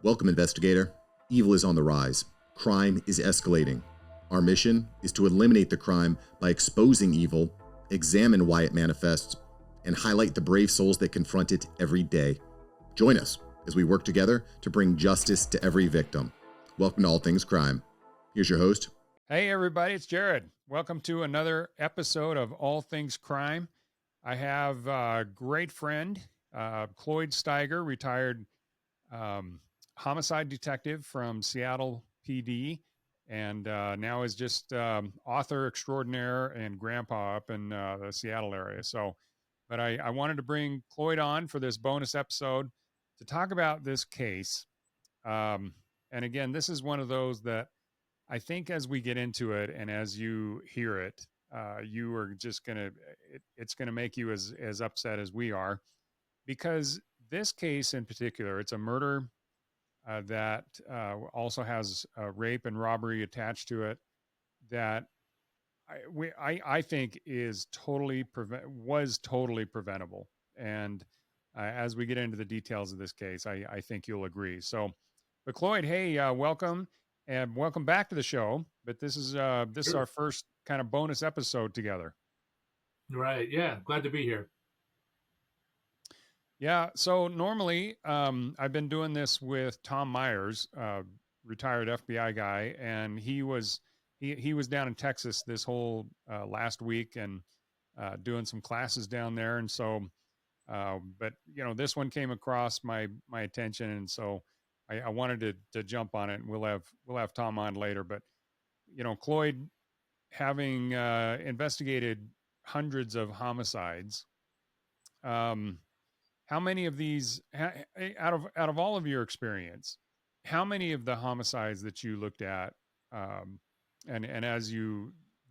Welcome, investigator. Evil is on the rise. Crime is escalating. Our mission is to eliminate the crime by exposing evil, examine why it manifests, and highlight the brave souls that confront it every day. Join us as we work together to bring justice to every victim. Welcome to All Things Crime. Here's your host. Hey, everybody, it's Jared. Welcome to another episode of All Things Crime. I have a great friend, Cloyd Steiger, retired homicide detective from Seattle PD, and now is just author extraordinaire and grandpa up in the Seattle area. But I wanted to bring Cloyd on for this bonus episode to talk about this case. And again, this is one of those that I think as we get into it and as you hear it, you are just it's going to make you as upset as we are, because this case in particular, it's a murder that also has rape and robbery attached to it that I think was totally preventable. And as we get into the details of this case, I think you'll agree. So, but Cloyd, hey, welcome and welcome back to the show. But this is our first kind of bonus episode together. Right. Yeah. Glad to be here. Yeah. So normally, I've been doing this with Tom Myers, retired FBI guy, and he was down in Texas this whole last week and doing some classes down there. And so, but you know, this one came across my attention, and so I wanted to jump on it. And we'll have Tom on later. But you know, Cloyd, having investigated hundreds of homicides, how many of these, out of all of your experience, how many of the homicides that you looked at, and as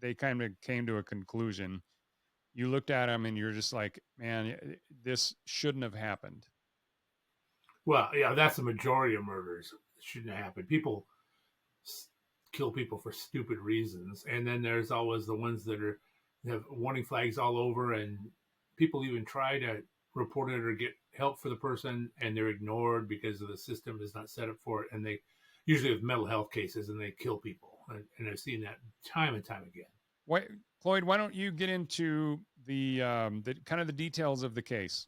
they kind of came to a conclusion, you looked at them and you're just like, man, this shouldn't have happened? Well, yeah, that's the majority of murders. It shouldn't have happened. People kill people for stupid reasons, and then there's always the ones that have warning flags all over, and people even try to report it or get help for the person, and they're ignored because the system is not set up for it, and they usually have mental health cases and they kill people, and I've seen that time and time again. Cloyd, why don't you get into the kind of the details of the case?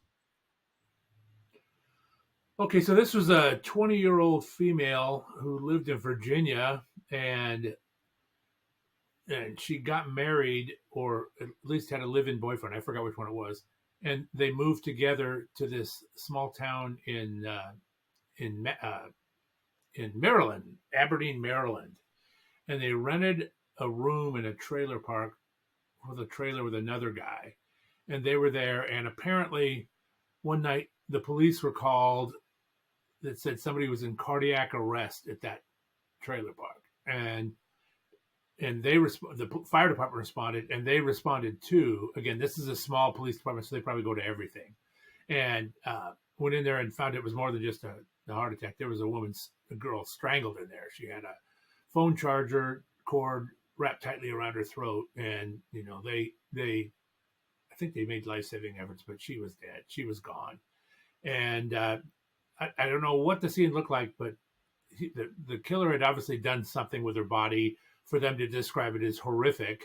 Okay, so this was a 20-year-old female who lived in Virginia, and she got married, or at least had a live-in boyfriend. I forgot which one it was. And they moved together to this small town in Maryland, Aberdeen, Maryland. And they rented a room in a trailer park with a trailer with another guy. And they were there. And apparently one night the police were called that said somebody was in cardiac arrest at that trailer park. And the fire department responded, and they responded too. Again, this is a small police department, so they probably go to everything. And went in there and found it was more than just a heart attack. There was a girl strangled in there. She had a phone charger cord wrapped tightly around her throat, and you know I think they made life-saving efforts, but she was dead. She was gone. And I don't know what the scene looked like, but the killer had obviously done something with her body for them to describe it as horrific.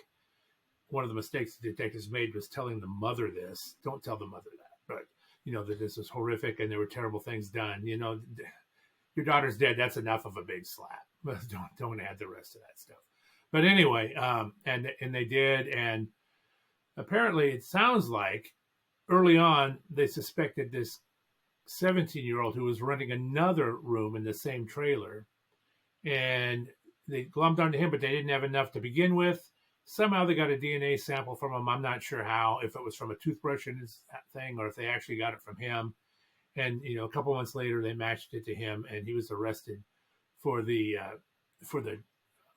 One of the mistakes the detectives made was telling the mother this. Don't tell the mother that, but you know that this was horrific and there were terrible things done. You know, your daughter's dead. That's enough of a big slap. Don't add the rest of that stuff. But anyway, and they did, and apparently it sounds like early on they suspected this 17-year-old who was renting another room in the same trailer, and they glommed onto him, but they didn't have enough to begin with. Somehow they got a DNA sample from him. I'm not sure how, if it was from a toothbrush in his thing or if they actually got it from him. And, you know, a couple months later, they matched it to him, and he was arrested for the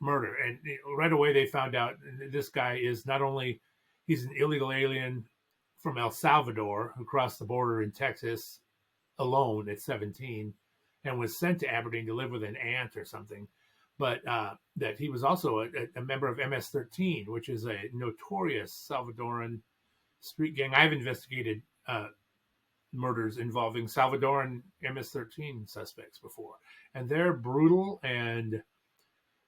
murder. And right away, they found out this guy is not only, he's an illegal alien from El Salvador who crossed the border in Texas alone at 17 and was sent to Aberdeen to live with an aunt or something. But that he was also a member of MS-13, which is a notorious Salvadoran street gang. I've investigated murders involving Salvadoran MS-13 suspects before, and they're brutal and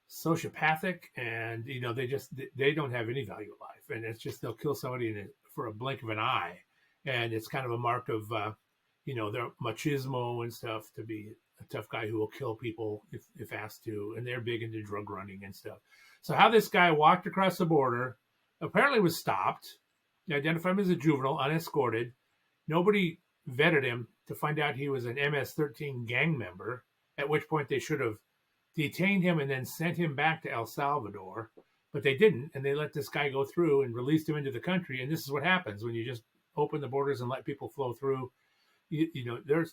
sociopathic, and they don't have any value of life, and it's just they'll kill somebody for a blink of an eye, and it's kind of a mark of their machismo and stuff, to be a tough guy who will kill people if asked to, and they're big into drug running and stuff. So how this guy walked across the border, apparently was stopped, they identified him as a juvenile, unescorted. Nobody vetted him to find out he was an MS-13 gang member, at which point they should have detained him and then sent him back to El Salvador, but they didn't, and they let this guy go through and released him into the country. And this is what happens when you just open the borders and let people flow through.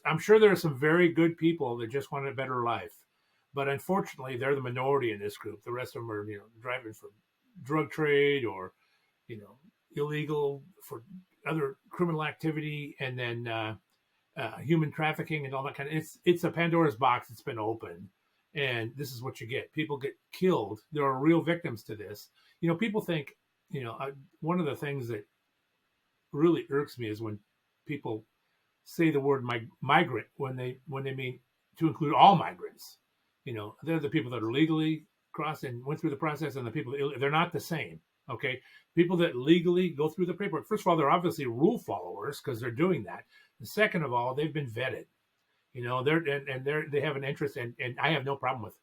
I'm sure there are some very good people that just want a better life, but unfortunately, they're the minority in this group. The rest of them are, driving for drug trade or, illegal for other criminal activity, and then human trafficking and all that kind of. It's a Pandora's box. It's been opened. And this is what you get. People get killed. There are real victims to this. People think, one of the things that really irks me is when people say the word migrant when they mean to include all migrants. They're the people that are legally crossed and went through the process, and the people they're not the same. Okay, people that legally go through the paperwork. First of all, they're obviously rule followers because they're doing that. And second of all, they've been vetted. They have an interest, and I have no problem with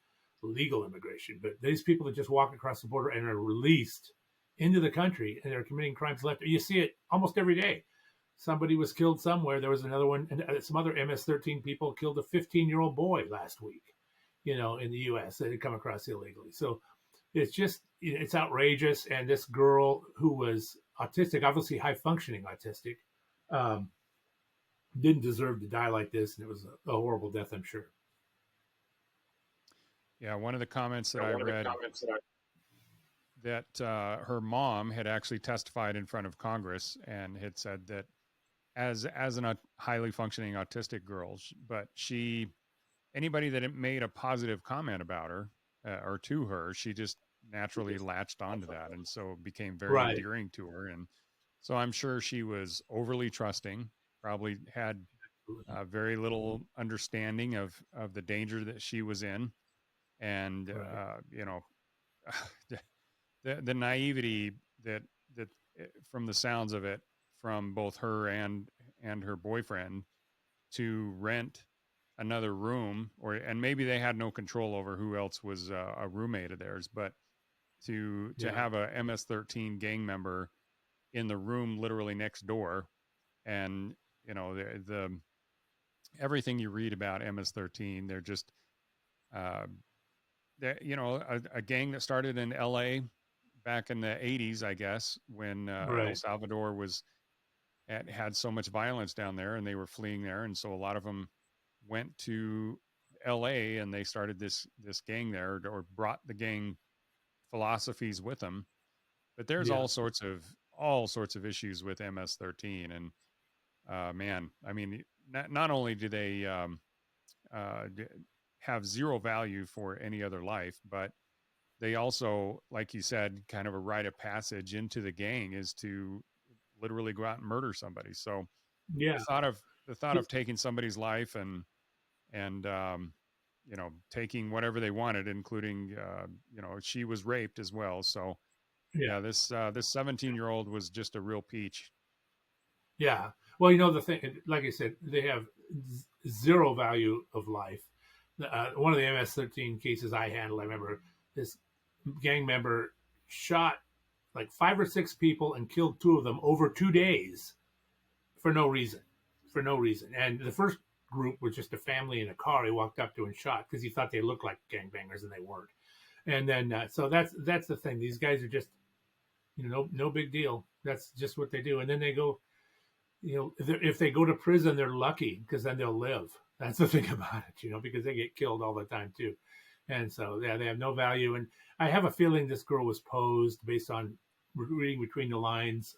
legal immigration, but these people that just walk across the border and are released into the country and they're committing crimes left, you see it almost every day. Somebody was killed somewhere. There was another one, and some other MS-13 people killed a 15-year-old boy last week, in the U.S. that had come across illegally. So it's outrageous. And this girl who was autistic, obviously high-functioning autistic, didn't deserve to die like this, and it was a horrible death, I'm sure. Yeah, one of the comments that I read that her mom had actually testified in front of Congress and had said that as a highly functioning autistic girl, but anybody that made a positive comment about her or to her, she just naturally latched onto that, and so became very endearing to her. And so I'm sure she was overly trusting, probably had very little understanding of the danger that she was in, and the naivety that from the sounds of it, from both her and her boyfriend, to rent another room, and maybe they had no control over who else was a roommate of theirs, but to have a MS-13 gang member in the room literally next door. And the everything you read about MS-13, they're just a gang that started in LA back in the 80s, I guess, when El Salvador had so much violence down there, and they were fleeing there, and so a lot of them went to LA and they started this gang there, or brought the gang philosophies with them. But there's all sorts of issues with MS-13, and man, I mean, not only do they have zero value for any other life, but they also, like you said, kind of a rite of passage into the gang is to literally go out and murder somebody. So the thought of taking somebody's life and taking whatever they wanted, including she was raped as well. So this 17-year-old was just a real peach. Yeah. Well, the thing, like I said, they have zero value of life. One of the MS-13 cases I handled, I remember this gang member shot like 5 or 6 people and killed 2 of them over 2 days for no reason. And the first group was just a family in a car he walked up to and shot because he thought they looked like gangbangers, and they weren't. And then, so that's the thing. These guys are just, no big deal. That's just what they do. And then they go, if they go to prison, they're lucky because then they'll live. That's the thing about it, because they get killed all the time too. And so, they have no value. And I have a feeling this girl was posed based on reading between the lines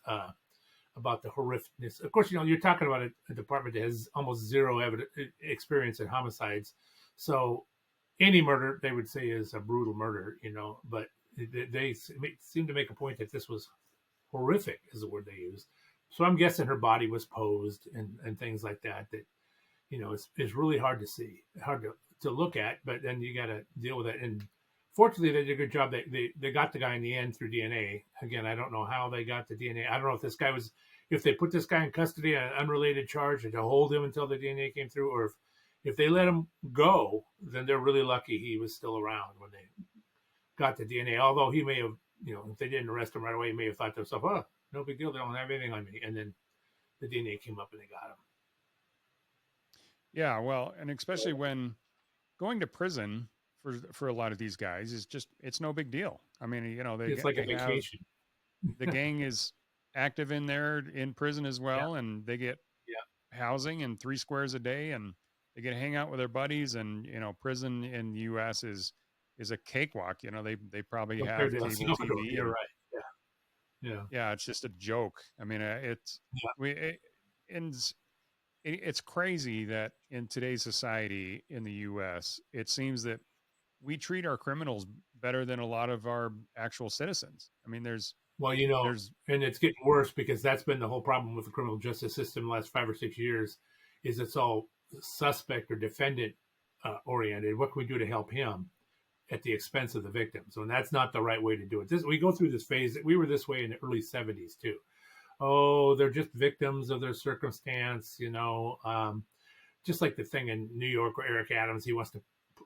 about the horrificness. Of course, you're talking about a department that has almost zero experience in homicides. So any murder, they would say, is a brutal murder, but they seem to make a point that this was horrific, is the word they use. So I'm guessing her body was posed and things like that. That is really hard to see, hard to look at. But then you got to deal with it. And fortunately, they did a good job. They got the guy in the end through DNA. Again, I don't know how they got the DNA. I don't know if this guy was, if they put this guy in custody on an unrelated charge and to hold him until the DNA came through, or if they let him go, then they're really lucky he was still around when they got the DNA. Although he may have, if they didn't arrest him right away, he may have thought to himself, "Oh, no big deal. They don't have anything on me." And then the DNA came up and they got him. Yeah, well, and especially when going to prison for a lot of these guys is just, it's no big deal. I mean, It's like a they have, vacation. the gang is active in there in prison as Yeah, well, and they get yeah. housing and 3 squares a day, and they get to hang out with their buddies. And prison in the U.S. is a cakewalk. They probably Compared have to El cable Salvador, TV, you're and right. Yeah, yeah, it's just a joke. I mean, it's yeah. we it, and it's crazy that in today's society in the U.S., it seems that we treat our criminals better than a lot of our actual citizens. I mean, Well, there's and it's getting worse because that's been the whole problem with the criminal justice system the last 5 or 6 years, is it's all suspect or defendant oriented. What can we do to help him at the expense of the victim? So, and that's not the right way to do it. We go through this phase. We were this way in the early 70s too. Oh, they're just victims of their circumstance, just like the thing in New York where Eric Adams, he wants to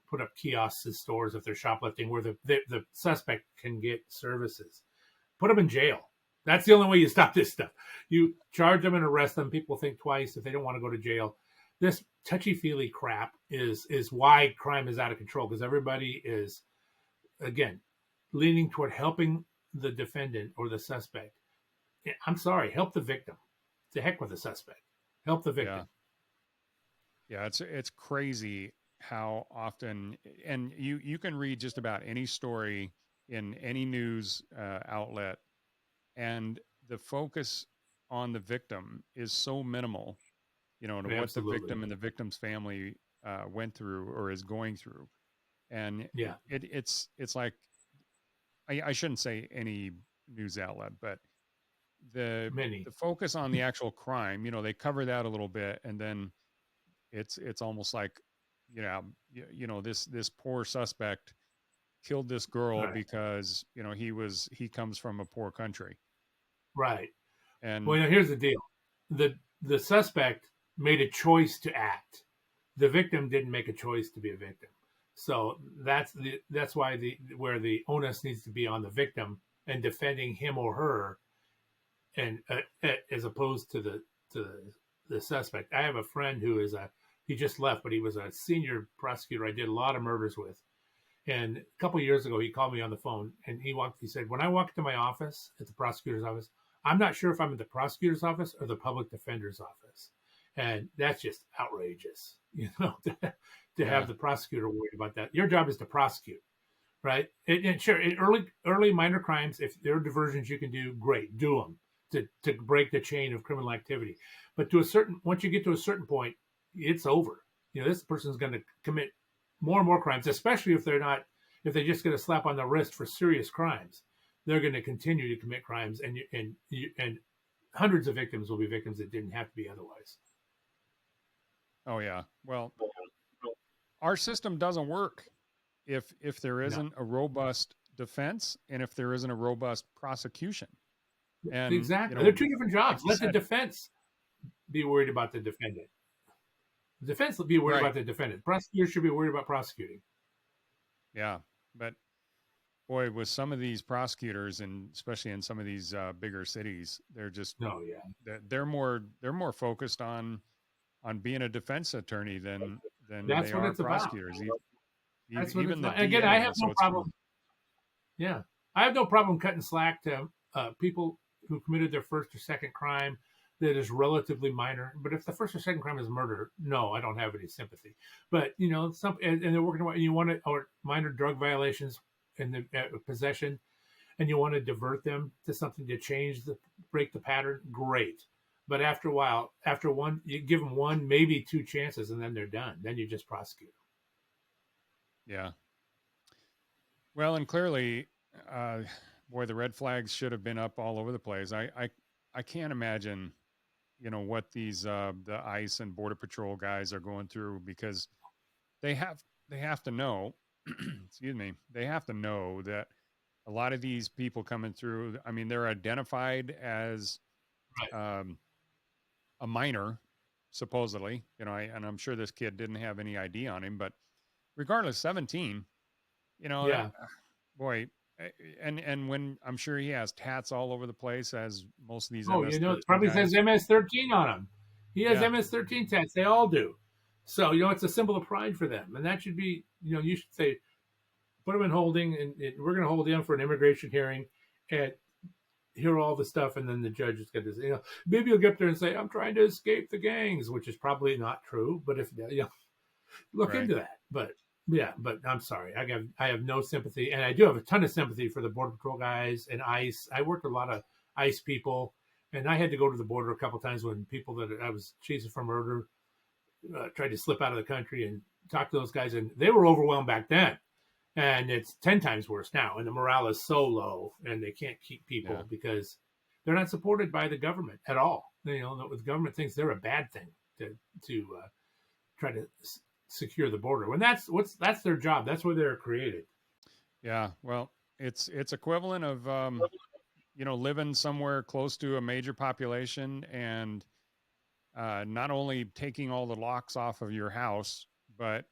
put up kiosks in stores if they're shoplifting where the suspect can get services. Put them in jail. That's the only way you stop this stuff. You charge them and arrest them. People think twice if they don't want to go to jail. This touchy-feely crap is why crime is out of control, because everybody is, again, leaning toward helping the defendant or the suspect. I'm sorry, help the victim. To heck with the suspect. Help the yeah, victim. yeah, it's crazy how often, and you can read just about any story in any news outlet, and the focus on the victim is so minimal, to what the Absolutely. victim and the victim's family went through or is going through. And Yeah. it's like, I shouldn't say any news outlet, but the Many. the focus on the actual crime, they cover that a little bit, and then it's almost like, this poor suspect killed this girl Right. because he comes from a poor country. Right. And Well, here's the deal. The suspect made a choice to act. The victim didn't make a choice to be a victim. So that's why where the onus needs to be on the victim and defending him or her, and as opposed to the suspect. I have a friend who he just left, but he was a senior prosecutor I did a lot of murders with. And a couple of years ago, he called me on the phone and he said, when I walk into my office at the prosecutor's office, I'm not sure if I'm in the prosecutor's office or the public defender's office. And that's just outrageous, to yeah, have the prosecutor worried about that. Your job is to prosecute, right? And sure, in early minor crimes, if there are diversions you can do, great, do them to break the chain of criminal activity. But once you get to a certain point, it's over. This person's going to commit more and more crimes, especially if they just get a slap on the wrist for serious crimes. They're going to continue to commit crimes, and hundreds of victims will be victims that didn't have to be otherwise. oh yeah, well, our system doesn't work if there No, isn't a robust defense and if there isn't a robust prosecution. And exactly. They're two different like jobs. you Let the said, defense be worried about the defendant. The defense will be worried right, about the defendant. Prosecutors should be worried about prosecuting. yeah, but boy, with some of these prosecutors, and especially in some of these bigger cities, No, yeah. they're more focused on being a defense attorney than That's they what are it's about. prosecutors. That's what it's Even the about. And again, I DA. have So no it's problem. Yeah, I have no problem cutting slack to people who committed their first or second crime that is relatively minor. But if the first or second crime is murder, no, I don't have any sympathy. But and they're working and you want to, or minor drug violations in the possession, and you want to divert them to something to break the pattern. Great. But after a while, after one, you give them one, maybe two chances, and then they're done. Then you just prosecute. yeah. Well, and clearly, boy, the red flags should have been up all over the place. I can't imagine, what these the ICE and Border Patrol guys are going through, because they have they have to know, excuse me, they have to know that a lot of these people coming through, I mean, they're identified as Right. um, a minor, supposedly, and I'm sure this kid didn't have any ID on him, but regardless, 17, that Yeah. boy, and when I'm sure he has tats all over the place, as most of these Oh, it MS-13 probably guys. says MS-13 on him. He has Yeah, MS-13 tats. They all do. So, it's a symbol of pride for them. And that should be, you should say, put him in holding, and we're going to hold him for an immigration hearing and hear all the stuff. And then the judge is going to say, maybe he'll get up there and say, I'm trying to escape the gangs, which is probably not true. But if, look right. into that. But yeah, but I'm sorry. I have no sympathy, and I do have a ton of sympathy for the Border Patrol guys and ICE. I worked with a lot of ICE people, and I had to go to the border a couple of times when people that I was chasing for murder tried to slip out of the country, and talk to those guys, and they were overwhelmed back then. And it's 10 times worse now, and the morale is so low, and they can't keep Yeah. people because they're not supported by the government at all. The government thinks they're a bad thing to try to secure the border when that's their job. That's where they're created. Yeah. Well, it's equivalent of living somewhere close to a major population, and not only taking all the locks off of your house, but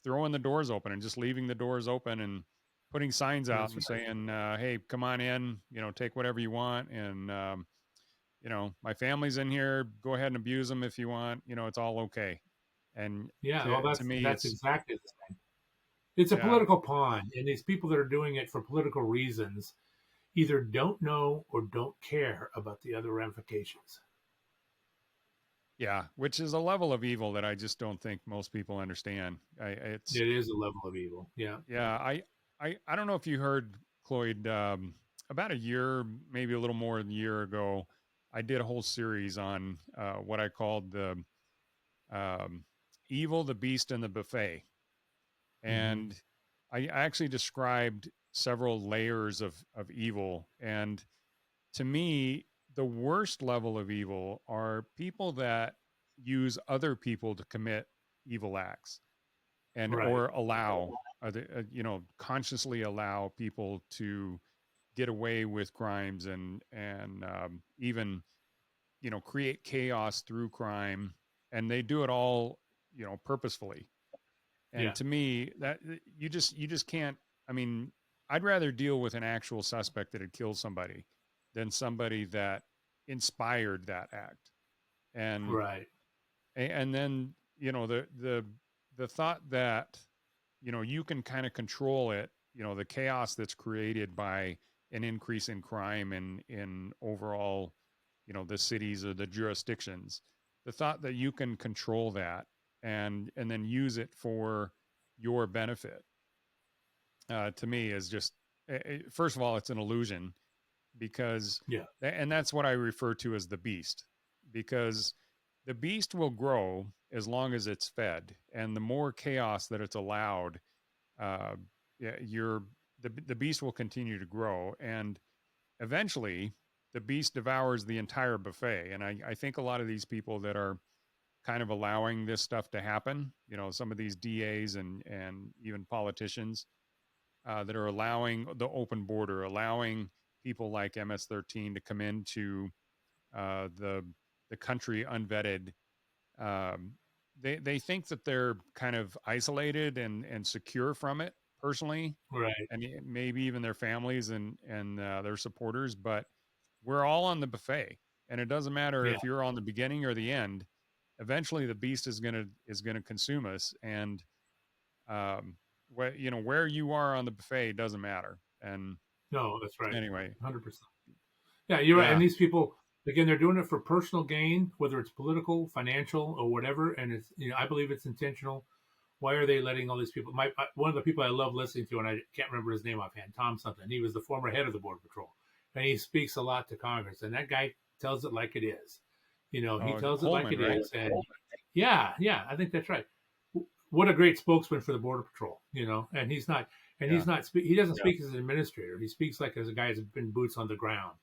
throwing the doors open and just leaving the doors open and putting signs out That's and right. saying, "Hey, come on in. Take whatever you want, and my family's in here. Go ahead and abuse them if you want. It's all okay." And Yeah, well, to that's me, that's it's exactly the same. It's a yeah, political pawn, and these people that are doing it for political reasons either don't know or don't care about the other ramifications. yeah, which is a level of evil that I just don't think most people understand. It's It is a level of evil. Yeah. yeah, I don't know if you heard, Cloyd, about a year, maybe a little more than a year ago, I did a whole series on what I called the um, evil, the beast, and the buffet. Mm-hmm. And I actually described several layers of evil. And to me, the worst level of evil are people that use other people to commit evil acts, and Right. or allow consciously allow people to get away with crimes, and even create chaos through crime, and they do it all purposefully. And Yeah. to me, that you just can't. I mean, I'd rather deal with an actual suspect that had killed somebody than somebody that inspired that act. and Right. and then the thought that you can kind of control it, the chaos that's created by an increase in crime in overall, the cities or the jurisdictions, the thought that you can control that and then use it for your benefit, to me is just, first of all, it's an illusion, because Yeah. and that's what I refer to as the beast, because the beast will grow as long as it's fed, and the more chaos that it's allowed, uh, yeah, the beast will continue to grow, and eventually the beast devours the entire buffet. And I think a lot of these people that are kind of allowing this stuff to happen, some of these DAs and even politicians, that are allowing the open border, allowing people like MS-13 to come into the country unvetted. Um, they think that they're kind of isolated and secure from it personally, Right. and maybe even their families and their supporters. But we're all on the buffet, and it doesn't matter Yeah. if you're on the beginning or the end. Eventually, the beast is gonna consume us, and where you are on the buffet doesn't matter. And No, that's right. anyway, 100%. Yeah, you're right. And yeah, these people, again, they're doing it for personal gain, whether it's political, financial, or whatever. And it's, I believe it's intentional. Why are they letting all these people? One of the people I love listening to, and I can't remember his name offhand, Tom something. He was the former head of the Border Patrol, and he speaks a lot to Congress. And that guy tells it like it is. He oh, tells it like Holman, it right? is. And yeah, I think that's right. What a great spokesman for the Border Patrol, And he's not, Yeah, he doesn't speak as an administrator. He speaks like as a guy who's been boots on the ground,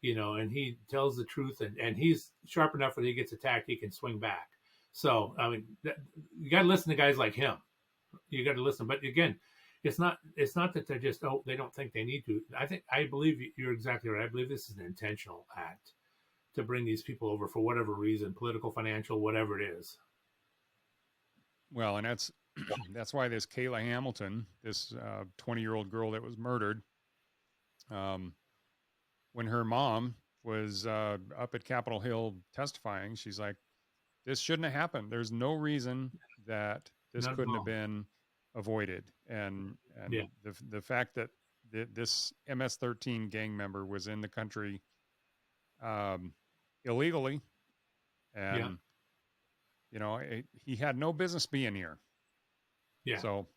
and he tells the truth, and he's sharp enough when he gets attacked, he can swing back. So, I mean, you got to listen to guys like him. You got to listen. But again, it's not that they're just, they don't think they need to. I believe you're exactly right. I believe this is an intentional act to bring these people over for whatever reason, political, financial, whatever it is. Well, and that's why this Kayla Hamilton, this 20-year-old girl that was murdered, when her mom was up at Capitol Hill testifying, she's like, this shouldn't have happened. There's no reason that this Not at couldn't have all. been avoided. And Yeah. the fact that this MS-13 gang member was in the country illegally, and he had no business being here. Yeah. So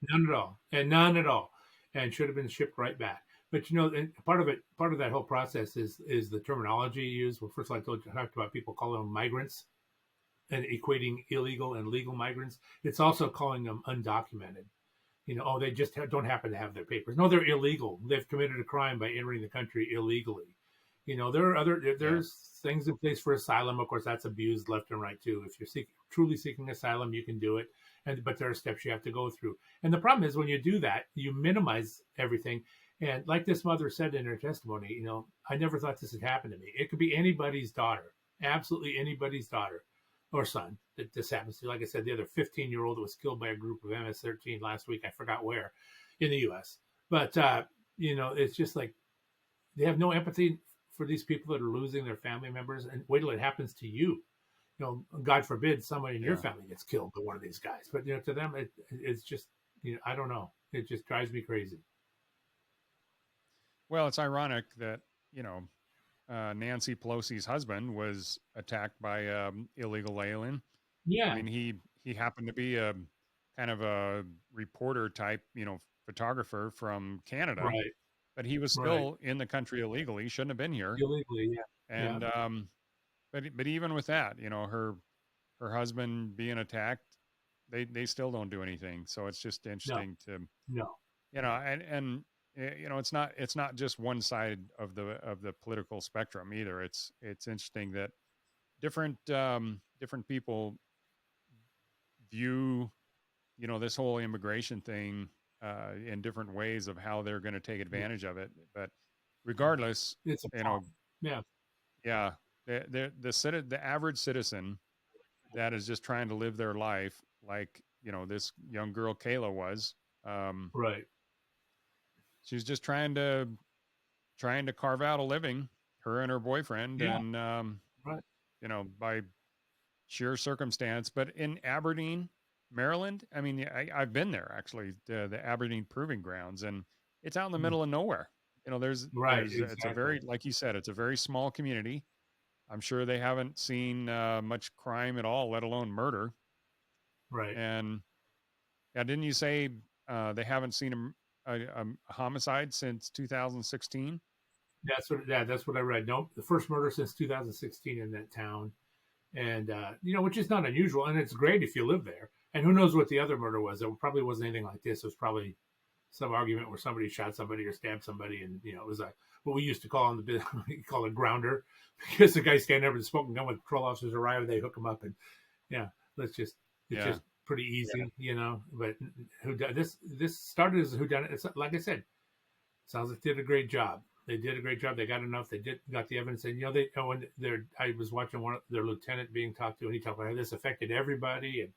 none at all, and should have been shipped right back. But and part of that whole process is the terminology used. Well, first, I talked about people calling them migrants and equating illegal and legal migrants. It's also calling them undocumented. They just don't happen to have their papers. No, they're illegal. They've committed a crime by entering the country illegally. There's things in place for asylum. Of course, that's abused left and right too. If you're truly seeking asylum, you can do it. But there are steps you have to go through. And the problem is when you do that, you minimize everything. And like this mother said in her testimony, I never thought this had happened to me. It could be anybody's daughter, absolutely anybody's daughter or son that this happens to. Like I said, the other 15-year-old that was killed by a group of MS-13 last week, I forgot where, in the U.S. But, it's just like they have no empathy for these people that are losing their family members. And wait till it happens to you. God forbid somebody in your family gets killed by one of these guys. But, to them, it's just, I don't know. It just drives me crazy. Well, it's ironic that, Nancy Pelosi's husband was attacked by illegal alien. Yeah. I mean, he happened to be a kind of a reporter type, photographer from Canada, right. But he was still in the country illegally. He shouldn't have been here. Illegally, yeah. And but even with that, her husband being attacked, they still don't do anything. So it's just interesting and it's not just one side of the political spectrum either. It's interesting that different people view this whole immigration thing in different ways of how they're going to take advantage of it. But regardless, it's the average citizen that is just trying to live their life like this young girl Kayla was, right. She's just trying to carve out a living, her and her boyfriend, and by sheer circumstance. But in Aberdeen, Maryland, I mean, I've been there actually, the Aberdeen Proving Grounds, and it's out in the middle of nowhere. Exactly. It's a very, like you said, it's a very small community. I'm sure they haven't seen much crime at all, let alone murder. Right. And didn't you say they haven't seen a homicide since 2016? That's what I read. No, the first murder since 2016 in that town, and which is not unusual, and it's great if you live there. And who knows what the other murder was? It probably wasn't anything like this. It was probably some argument where somebody shot somebody or stabbed somebody, and it was what we used to call call a grounder, because the guy standing there with a smoking gun, with patrol officers arrive, they hook him up, and just pretty easy, But this started as a whodunit. It's like I said, sounds like they did a great job. They did a great job. They got enough. They got the evidence, and I was watching their lieutenant being talked to, and he talked about how this affected everybody, and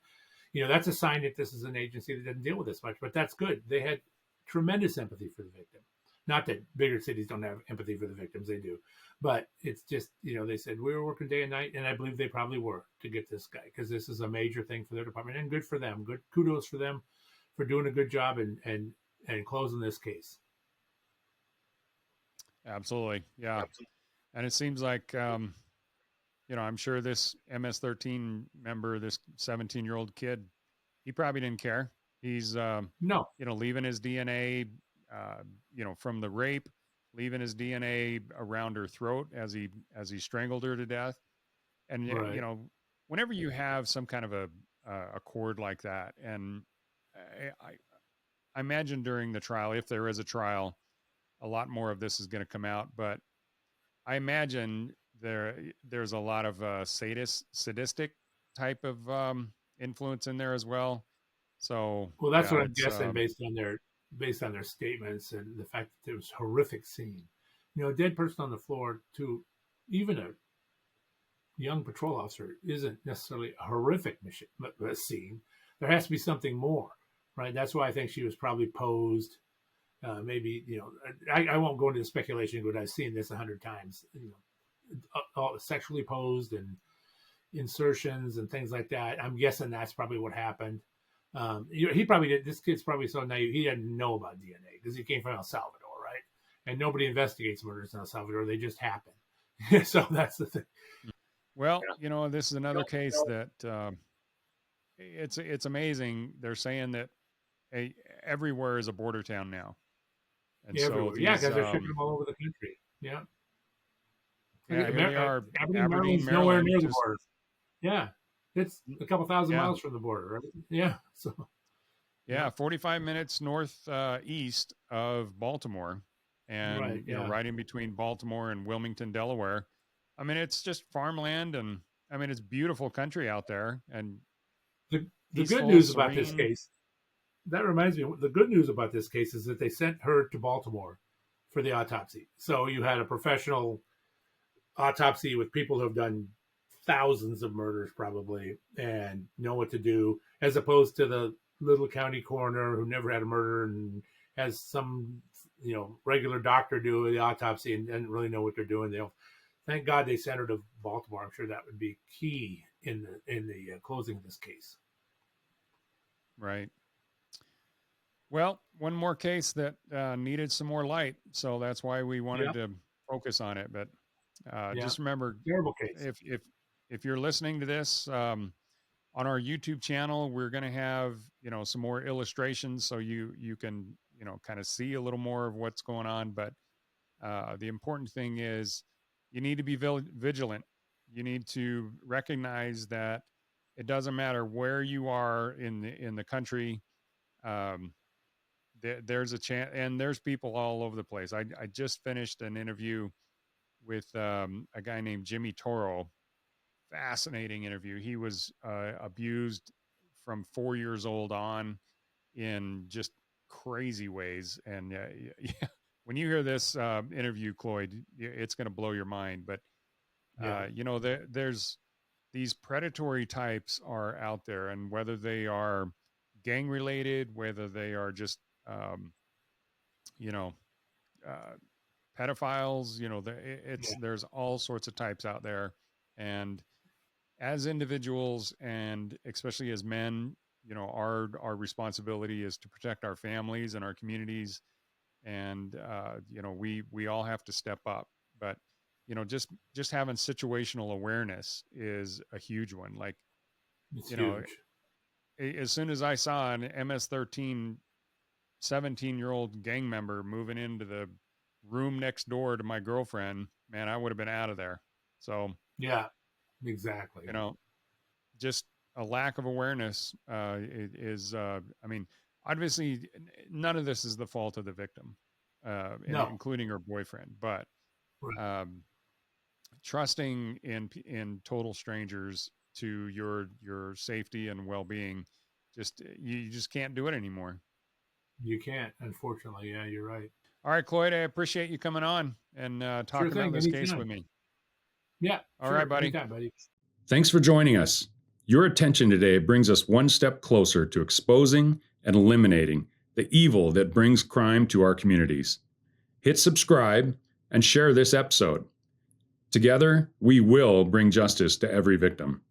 that's a sign that this is an agency that doesn't deal with this much. But that's good. They had tremendous empathy for the victim. Not that bigger cities don't have empathy for the victims, they do. But it's just, they said we were working day and night, and I believe they probably were, to get this guy, because this is a major thing for their department, and good for them. Good kudos for them for doing a good job and closing this case. Absolutely. Yeah. And it seems like, I'm sure this MS-13 member, this 17-year-old kid, he probably didn't care. He's, leaving his DNA, from the rape, leaving his DNA around her throat as he strangled her to death. And, whenever you have some kind of a cord like that, and I imagine during the trial, if there is a trial, a lot more of this is going to come out. But I imagine there's a lot of sadistic type of influence in there as well. So Well, that's yeah, what I'm it's guessing based on their statements and the fact that it was a horrific scene. A dead person on the floor to even a young patrol officer isn't necessarily a horrific scene. There has to be something more, right? That's why I think she was probably posed. Maybe I won't go into the speculation, but I've seen this 100 times. All sexually posed and insertions and things like that. I'm guessing that's probably what happened. He probably did. This kid's probably so naive. He didn't know about DNA because he came from El Salvador, right? And nobody investigates murders in El Salvador; they just happen. So that's the thing. well, this is another case that it's amazing. They're saying that everywhere is a border town now, and so Everywhere. these, Yeah, because they're shipping them all over the country. Yeah. yeah, here they are, Aberdeen, Aberdeen, nowhere Maryland, near the just border. Yeah, it's a couple thousand yeah, miles from the border, right? Yeah. So yeah, 45 minutes north east of Baltimore, and right. Yeah. right in between Baltimore and Wilmington, Delaware. I mean, it's just farmland, and I mean, it's beautiful country out there, and The good peaceful, news about this serene. case, that reminds me, the good news about this case is that they sent her to Baltimore for the autopsy. So you had a professional autopsy with people who have done thousands of murders probably and know what to do, as opposed to the little county coroner who never had a murder and has some regular doctor do the autopsy and doesn't really know what they're doing. Thank God they sent her to Baltimore. I'm sure that would be key in the closing of this case. Right. Well, one more case that needed some more light, so that's why we wanted to focus on it. But just remember, terrible case. If you're listening to this on our YouTube channel, we're going to have some more illustrations, so you can kind of see a little more of what's going on. But the important thing is you need to be vigilant. You need to recognize that it doesn't matter where you are in the country. There's a chance, and there's people all over the place. I just finished an interview with a guy named Jimmy Toro. Fascinating interview. He was abused from 4 years old on in just crazy ways. And yeah, when you hear this interview, Cloyd, it's going to blow your mind. But there's these predatory types are out there, and whether they are gang related, whether they are just pedophiles, there's all sorts of types out there. And as individuals, and especially as men, our responsibility is to protect our families and our communities. And we all have to step up. But just having situational awareness is a huge one. Like, it's huge. As soon as I saw an MS-13 17-year-old gang member moving into the room next door to my girlfriend, man, I would have been out of there. So yeah, exactly. Just a lack of awareness is I mean, obviously none of this is the fault of the victim, including her boyfriend, but trusting in total strangers to your safety and well-being, you just can't do it anymore. You can't, unfortunately. Yeah, you're right. All right, Cloyd, I appreciate you coming on and talking about this case with me. Yeah. All right, buddy. Anytime, buddy. Thanks for joining us. Your attention today brings us one step closer to exposing and eliminating the evil that brings crime to our communities. Hit subscribe and share this episode. Together, we will bring justice to every victim.